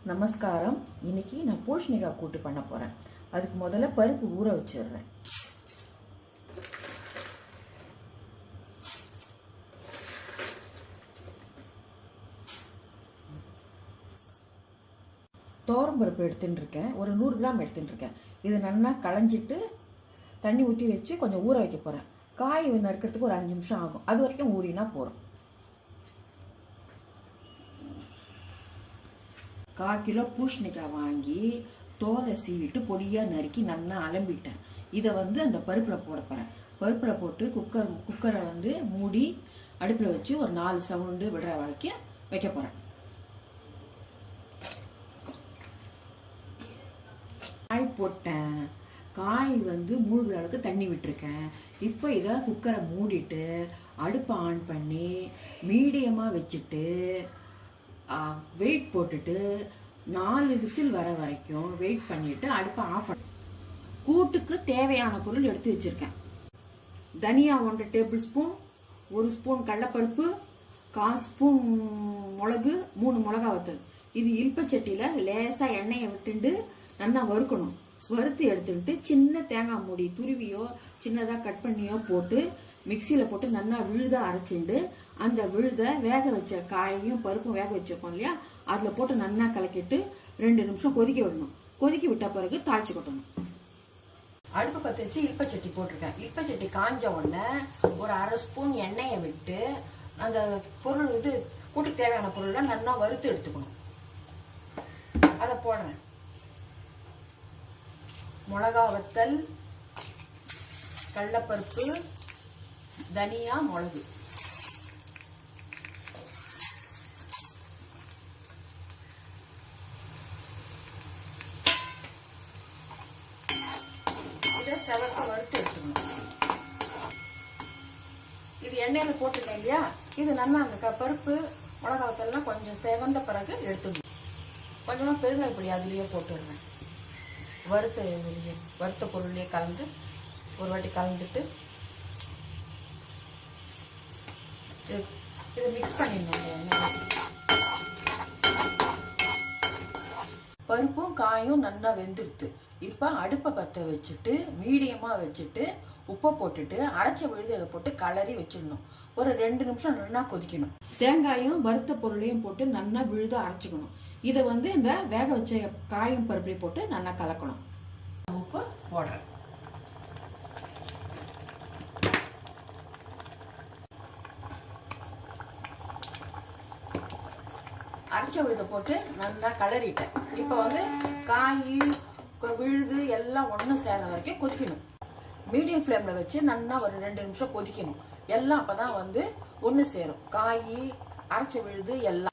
நமஸ்காரம். இன்னைக்கு நான் பூசணிக்காய் கூட்டு பண்ண போறேன். அதுக்கு முதல்ல பருப்பு ஊற வச்சிடுறேன். தோரம் பருப்பு எடுத்துட்டு இருக்கேன். ஒரு 100 கிராம் எடுத்துட்டு இருக்கேன். இது நல்லா களைஞ்சிட்டு தண்ணி ஊற்றி வச்சு கொஞ்சம் ஊற வைக்க போறேன். காய் நறுக்கிறதுக்கு ஒரு 5 நிமிஷம் ஆகும். அது வரைக்கும் ஊறினா போறோம். 1/4 கிலோ பூசணிக்காய் வாங்கி தோலை சீவிட்டு பொடியாக நறுக்கி நல்லா அலம்பிட்டேன். இதை அந்த பருப்பில் போட போகிறேன். பருப்பில் போட்டு குக்கரை மூடி அடுப்பில் வச்சு ஒரு 4 சவுண்டு விடுற வரைக்கும் வைக்க போகிறேன். காய் போட்டேன். காய் மூழ்கிற அளவுக்கு தண்ணி விட்டுருக்கேன். இப்போ இதை குக்கரை மூடிட்டு அடுப்பை ஆன் பண்ணி மீடியமாக வச்சுட்டு வெயிட் போட்டுட்டு 4 விசில் வர வரைக்கும் வெயிட் பண்ணிட்டு அடுப்பை ஆஃப் பண்ண. கூட்டுக்கு தேவையான பொருள் எடுத்து வச்சிருக்கேன். தனியா 1 டேபிள் ஸ்பூன், 1 ஸ்பூன் கடலைப்பருப்பு, 1/4 ஸ்பூன் மிளகு, 3 மிளகா வத்தல். இது இல்பச்சட்டியில லேசா எண்ணெயை விட்டுண்டு நல்லா வறுக்கணும். வறுத்து எடுத்துட்டு சின்ன தேங்காய் மூடி துருவியோ சின்னதா கட் பண்ணியோ போட்டு மிக்சியில போட்டு நல்லா விழுதா அரைச்சிண்டு அந்த விழுத வேக வச்ச காயையும் பருப்பும் வேக வச்சிருக்கோம் இல்லையா, அதுல போட்டு நல்லா கலக்கிட்டு 2 நிமிஷம் கொதிக்க விடணும். கொதிக்க விட்ட பிறகு தாளிச்சு கொட்டணும். அடுப்பு பற்ற வச்சு இல்பச்சட்டி போட்டிருக்கேன். இல்பச்சட்டி காஞ்ச உடனே ஒரு 1/2 ஸ்பூன் எண்ணெயை விட்டு அந்த பொருள் கூட்டுக்கு தேவையான பொருள்லாம் நல்லா வறுத்து எடுத்துக்கணும். அதை போடுறேன். மிளகா வத்தல், கடலைப்பருப்பு, தனியா, மிளகு. இதை செவக்க வறுத்து எடுத்துக்கணும். இது எண்ணெயில போட்டுருக்கேன் இல்லையா, இது நல்லா அந்த பருப்பு மிளகா வத்தல்லாம் கொஞ்சம் செவந்த பிறகு எடுத்துக்கணும். கொஞ்சமா பெருங்காய பொடி அதுலயே போட்டுடுறேன். வறுத்த பொருள்லயே கலந்து ஒரு வாட்டி கலந்துட்டு இதை மிக்ஸ் பண்ணிடணும். பருப்பும் காயும் நல்லா வெந்துடுத்து. இப்ப அடுப்பை பற்ற வச்சுட்டு மீடியமா வச்சுட்டு உப்பை போட்டுட்டு அரைச்ச விழுது அதை போட்டு கலரி வச்சிடணும். ஒரு 2 நிமிஷம் நல்லா கொதிக்கணும். தேங்காயும் வறுத்த பொருளையும் போட்டு நல்லா விழுத அரைச்சிக்கணும். இதை இந்த வேக வச்ச காயும் பருப்பையும் போட்டு நல்லா கலக்கணும். உப்பு போடுறேன். அரைச்ச விழுத போட்டு நல்லா கலரிட்டேன். இப்ப காய் விழுது எல்லாம் ஒண்ணு சேர வரைக்கும் கொதிக்கணும். மீடியம் ஃப்ளேம்ல வச்சு நல்லா ஒரு 2 நிமிஷம் கொதிக்கணும். எல்லாம் அப்பதான் ஒண்ணு சேரும். காய் அரைச்ச விழுது எல்லாம்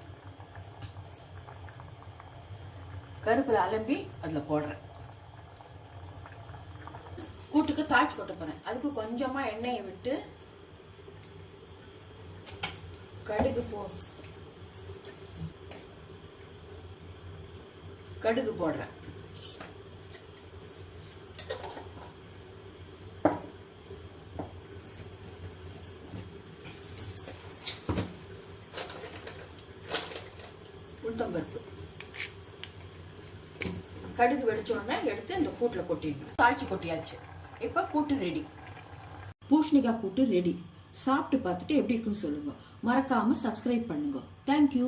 கருப்புல அலம்பி அதுல போடுறேன். கூட்டுக்கு தாளிச்சு கொட்ட போறேன். அதுக்கு கொஞ்சமா எண்ணெயை விட்டு கடுகு போடுறேன். உளுத்தம்பருப்பு கடுகு வெடிச்சோடனே எடுத்து இந்த கூட்டுல கொட்டிடணும். தாளிச்சு கொட்டியாச்சு. இப்ப கூட்டு ரெடி. பூசணிக்காய் கூட்டு ரெடி. சாப்பிட்டு பார்த்துட்டு எப்படி இருக்குன்னு சொல்லுங்க. மறக்காம சப்ஸ்கிரைப் பண்ணுங்க. தேங்க்யூ.